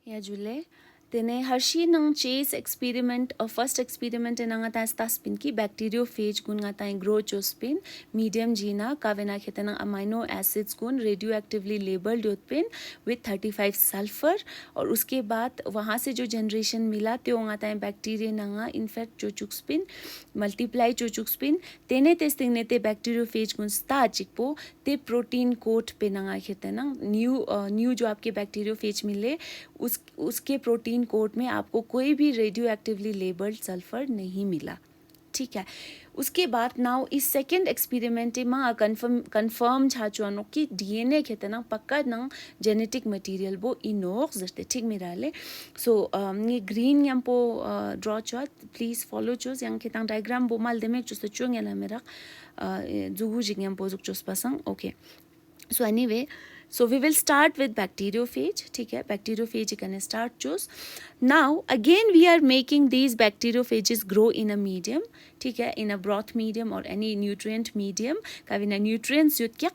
Ya Jule, tene Hershey nang chase experiment, first experiment nang ata staspin ki bacteriophage gun ngata grochospin medium gina kavena khete nang amino acids gun radioactively labeled utpin with 35 sulfur और उसके बाद वहाँ से जो generation मिला त्यो ngata bacteria nanga infect chochukspin multiply chochukspin tene testing nete bacteriophage gun sta chikpo ते protein coat पे नंगा खेते ना न्यू जो आपके बैक्टीरियोफेज मिले उसके प्रोटीन कोट में आपको कोई भी रेडियो एक्टिवली लेबल्ड सल्फर नहीं मिला, ठीक है। उसके बाद नाउ इस सेकेंड एक्सपेरिमेंट में कंफर्म छाचुआनो कि डीएनए खेते ना पक्का ना जेनेटिक मटेरियल वो इनोक्स जस्ते ठीक मेरा ले सो ये ग्रीन यम पो ड्रॉ चुआ प्लीज फॉलो चुस yang खेता डायग्राम वो माल देमेक चुस चुंग याला मेरा जुगु जिंग यम पो जुग चुस pasang okay. So anyway, so we will start with bacteriophage, ठीक है, bacteriophage can start choose. Now again we are making these bacteriophages grow in a medium, ठीक है, in a broth medium or any nutrient medium, kavina nutrients युत क्या.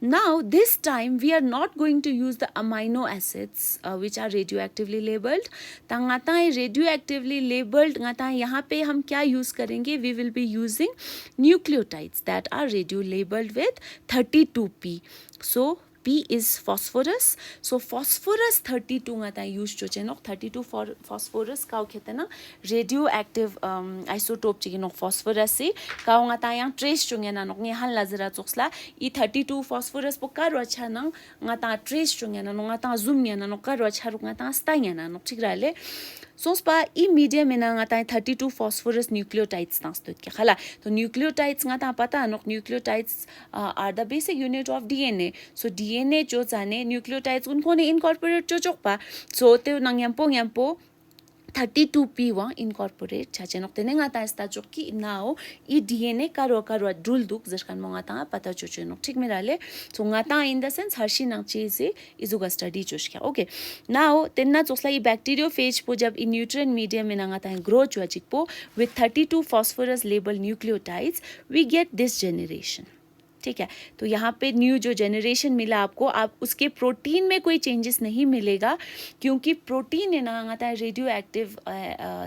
Now this time we are not going to use the amino acids which are radioactively labeled. तंगाता है radioactively labeled गाता है यहाँ पे हम क्या use करेंगे? We will be using nucleotides that are radio labeled with 32P. So P is phosphorus. So phosphorus 32 ngata use choche nok 32 for phosphorus ka khete na radioactive isotope chigi nok phosphorus se ka ngata yang trace chunge na nok nge hal lazira choksla I 32 phosphorus po ka ro cha na ngata trace chunge na ngata zoom ne na nok ka ro cha ru ngata sta na nok ठीक रहले सोस्पा E medium में ngata 32 phosphorus nucleotides नास्तुत के खला तो nucleotides ngata पता नोक nucleotides are the basic unit of DNA. So DNA जो जाने nucleotides उनको ने incorporate जो चोक so ते नंग यम्पो 32P wa incorporate chache nok tene ngata esta chokki now I DNA karo drul duk zirkan mo ngata pata choche nok ठीक में डाले so ngata in the sense Hershey nang cheze izuga study choshkya okay. Now tenna chosla I bacteriophage po jab in nutrient medium में ngata grow chwachik po with 32 phosphorus labeled nucleotides we get this generation, ठीक है। तो यहाँ पे new जो generation मिला आपको आप उसके प्रोटीन में कोई चेंजेस नहीं मिलेगा क्योंकि प्रोटीन है ना आता है रेडियो एक्टिव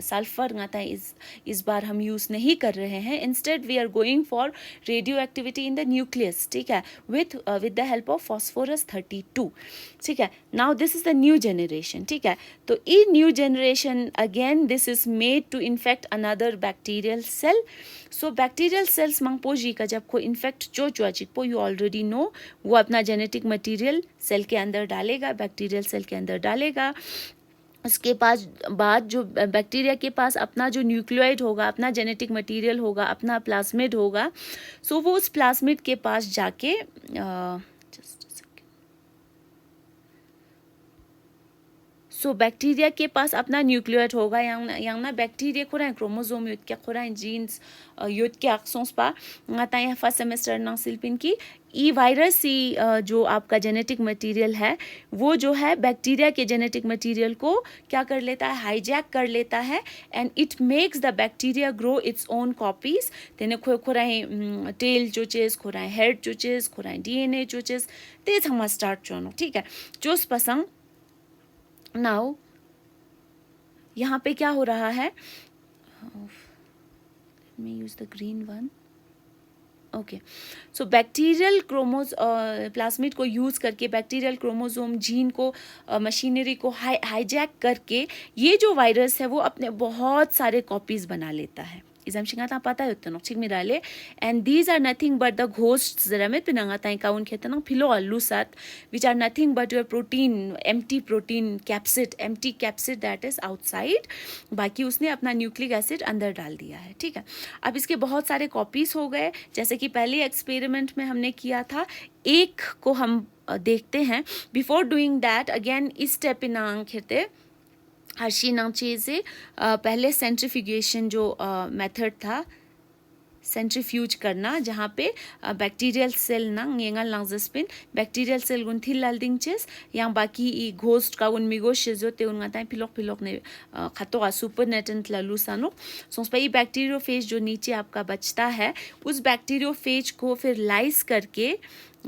सल्फर आता है इस बार हम यूज़ नहीं कर रहे हैं instead we are going for radio activity in the nucleus, ठीक है, with the help of phosphorus 32, ठीक है। Now this is the new generation, ठीक है। तो ई new generation again this is made to infect another bacterial cell. So bacterial cells मंगपो जी का जब को इन्फेक्ट जो चिकपो यू ऑलरेडी नो वो अपना जेनेटिक मटेरियल सेल के अंदर डालेगा, बैक्टीरियल सेल के अंदर डालेगा. उसके पास बाद जो बैक्टीरिया के पास अपना जो न्यूक्लियोइड होगा, अपना जेनेटिक मटेरियल होगा, अपना प्लाज्मिड होगा, सो वो उस प्लाज्मिड के पास जाके सो बैक्टीरिया के पास अपना न्यूक्लियोइड होगा yang na बैक्टीरिया खोरा क्रोमोसोम युत क्या खोरा जीन्स युत क्या सोंस पा ngata ya फर्स्ट सेमेस्टर नंग सिल्पिन की ई वायरस जो आपका जेनेटिक मटेरियल है वो जो है बैक्टीरिया के जेनेटिक मटेरियल को क्या कर लेता है, हाईजैक कर लेता है and it makes the bacteria grow its own copies. तेने खोरा है टेल चोचेस, खोरा है हेड चोचेस, खोरा है डीएनए चोचेस तेज हम स्टार्ट चोनो, ठीक है, चोस पसंग. नाउ यहाँ पे क्या हो रहा है, मैं use the green one, okay. So bacterial plasmid को यूज़ करके बैक्टीरियल क्रोमोसोम जीन को मशीनरी को हाईजैक करके ये जो वायरस है वो अपने बहुत सारे कॉपीज बना लेता है. इजमशिंगा पता है उतना ठीक में डाले and these are nothing but the ghost जरामेत पिनांगा काउन खेतना फिलो अल्लू साथ which are nothing but your protein empty protein capsid, empty capsid that is outside, बाकी उसने अपना न्यूक्लिक एसिड अंदर डाल दिया है, ठीक है. अब इसके बहुत सारे कॉपीज हो गए जैसे कि पहले एक्सपेरिमेंट में हमने किया था. एक को हम देखते हैं. बिफोर डूइंग दैट अगेन इस स्टेप इन खेते हर्शी नाम चीज़ें पहले सेंट्रीफ्यूगेशन जो मेथड था सेंट्रीफ्यूज करना जहाँ पे बैक्टीरियल सेल ना येंगा लांगजस्पिन बैक्टीरियल सेल गुन थी लालदिंगचेस यहाँ बाकी ई घोस्ट का उन मिगोशेस जो ते उन गाता है फिलोक ने खतो आ सुपर नेटेंट लालूसानो सोच पाई बैक्टीरियोफेज जो नीचे आपका बचता है उस बैक्टीरियोफेज को फिर लाइस करके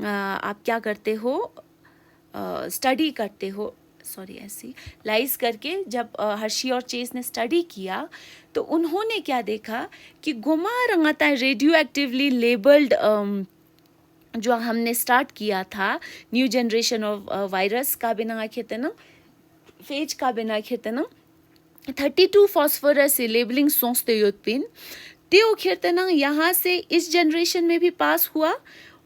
आप क्या करते हो, स्टडी करते हो सॉरी ऐसी लाइज करके जब हर्शी और चेस ने स्टडी किया तो उन्होंने क्या देखा कि गुमा रंगाता रेडियो एक्टिवली लेबल्ड जो हमने स्टार्ट किया था न्यू जनरेशन ऑफ वायरस का बिना खेते ना फेज का बिना खेते ना 32 फॉस्फोरस से लेबलिंग सोचते योतपिन त्यो खेते ना यहाँ से इस जनरेशन में भी पास हुआ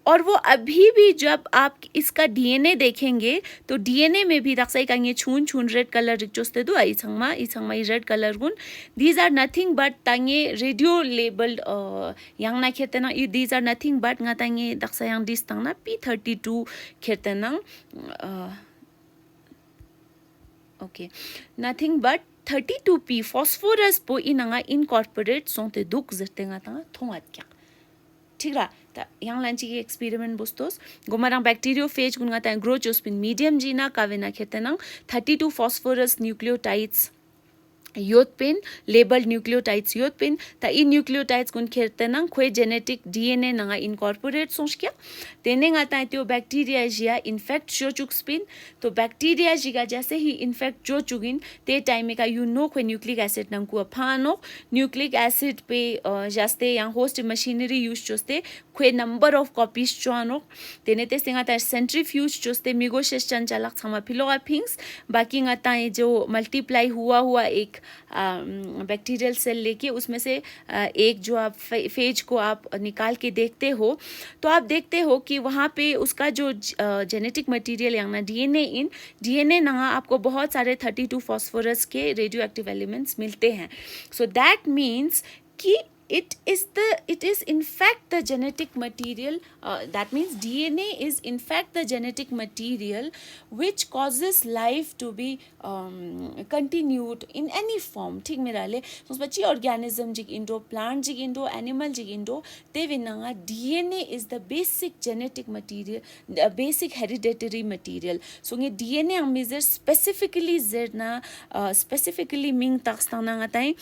और वो अभी भी जब आप इसका डीएनए देखेंगे तो डीएनए में भी रक्साई का ये छून छून रेड कलर रिक्चोस्ते दो इछंगमा रेड कलर गुन दीज आर नथिंग बट तांगे रेडियो लेबल्ड yang na खेतना these are nothing but nga तांगे दक्सा yang दिस तांगना P32 खेतना okay nothing but 32p phosphorus po inanga incorporate sonte duk zertenga tanga thongat kya ठीक रहा yang lanchi के experiment bustos gomarang bacteriophage gunga ta grochospin medium gina kavena khetanang 32 phosphorus nucleotides योतपिन labelled nucleotides योतपिन ता ई nucleotides गुन खेरतेनंग खोए जेनेटिक डीएनए नंगा इनकॉर्पोरेट सोचक्या तेने गाता है त्यो बैक्टीरिया जिया इन्फेक्ट जो चुकस्पिन तो बैक्टीरिया जिगा जैसे ही इन्फेक्ट जो चुगिन ते टाइम में का यू नो खोए न्यूक्लिक एसिड नंगु अफानो न्यूक्लिक एसिड पे जास्ते yang host machinery use choste खोए नंबर ऑफ कॉपीज चोनो तेने ते सिंगा ता सेंट्रीफ्यूज चोस्ते मिगो शेषचन चालक छमा फिलोगा फिंग्स बाकी गाता है जो मल्टीप्लाई हुआ एक बैक्टीरियल सेल लेके उसमें से एक जो आप फेज को आप निकाल के देखते हो तो आप देखते हो कि वहाँ पे उसका जो जेनेटिक मटेरियल यानी डीएनए ना आपको बहुत सारे 32 फॉस्फोरस के रेडियो एक्टिव एलिमेंट्स मिलते हैं सो दैट मीन्स कि it is in fact the genetic material that means DNA is in fact the genetic material which causes life to be continued in any form ठीक मेरा ले उस बच्ची organism जिग इंडो plant जिग इंडो animal जिग इंडो ते विनांगा DNA is the basic genetic material the basic hereditary material so ये DNA हम measure specifically zerna specifically ming taksana ngatai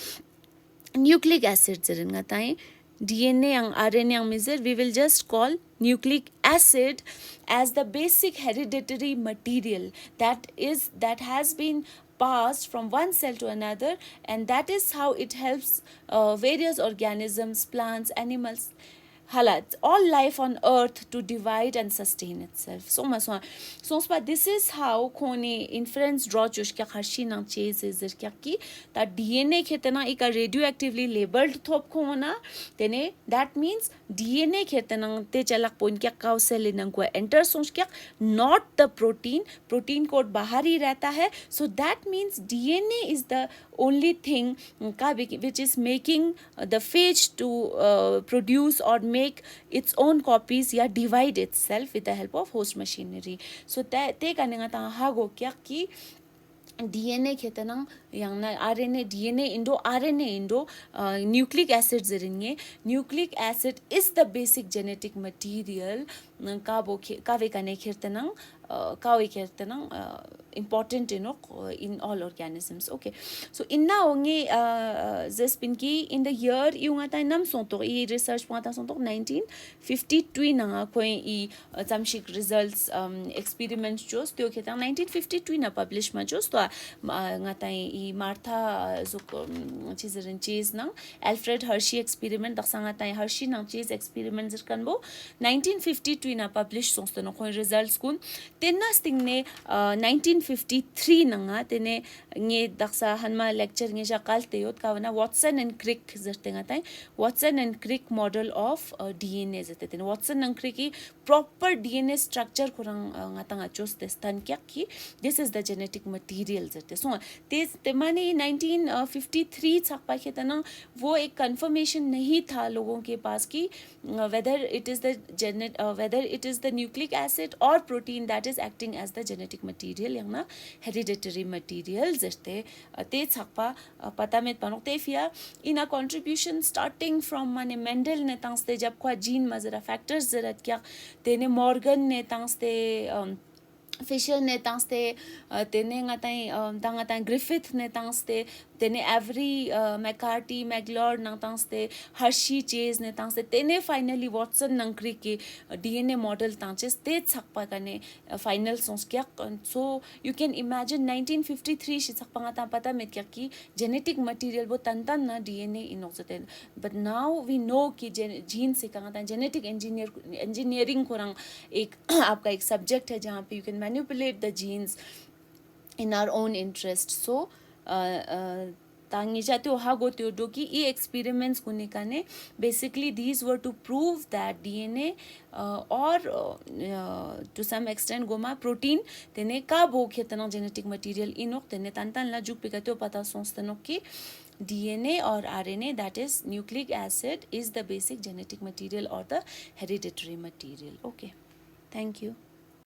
nucleic acid zeringatai DNA and RNA ang measure we will just call nucleic acid as the basic hereditary material that has been passed from one cell to another and that is how it helps various organisms plants animals halat all life on earth to divide and sustain itself so this is how khone inference draw chush kya kharshi na chase is kya ki ta DNA khetana ika radioactively labeled thop khona tene that means DNA khetana te chalak point kya kaw cell nang ko enter soch kya not the protein code bahar hi rehta hai so that means DNA is the only thing which is making the phage to produce or make its own copies या divide itself with the help of host machinery so ते कनेगा ता हागो क्या कि DNA खेतना yang na RNA DNA indo RNA indo nucleic acid zeringe nucleic acid is the basic genetic material ka ve kane khirtana ka we khirtana important in all organisms okay so inna onge zespin ki in the year yunga ta nam sonto e research pata sonto 1952 na koi e jamshik results experiments jos tyo kheta 1952 na publish ma jos to ngatai i martha chizeren cheese na alfred hershey experiment daksanga tai hershey na cheese experiment zirkan bo 1952 na publish sonsto no koi results kun tenna sting ne 1953 nanga tene nge daksa hanma lecture nge jakal teyot kawana watson and crick zertenga tai watson and crick model of DNA zete tene watson and crick proper DNA structure kurang ngatanga chos testan kya ki this is the genetic material zete so te mane 1953 chakpa khetana wo ek confirmation nahi tha logon ke paas ki whether it is the nucleic acid or protein that is acting as the genetic material yang na hereditary material zerte te chakpa pata met panokte fia in a contribution starting from mane Mendel ne tangste jab kwa gene mazara factors zarat kya tene Morgan ne tangste Fisher ne tangste tene ngatai griffith ne tangste tene every McCarthy, Maglord nang tangste Hershey Chase ne tangste tene finally Watson nang kri ke DNA model tangches te sakpa kane final songs kya so you can imagine 1953 shi sakpa nga ta pata met kya ki genetic material bo tan tan na DNA inokzaten but now we know ki gene से कहा था genetic engineering korang एक आपका एक subject है जहाँ पे you can manipulate the genes in our own interest so tangi jate ha go te do ki e experiments kune kane basically these were to prove that DNA or to some extent goma protein tene ka bo khetana genetic material inok tene tan tan la juk pikate pata sonstanok ki DNA or RNA, that is nucleic acid, is the basic genetic material or the hereditary material. Okay, thank you.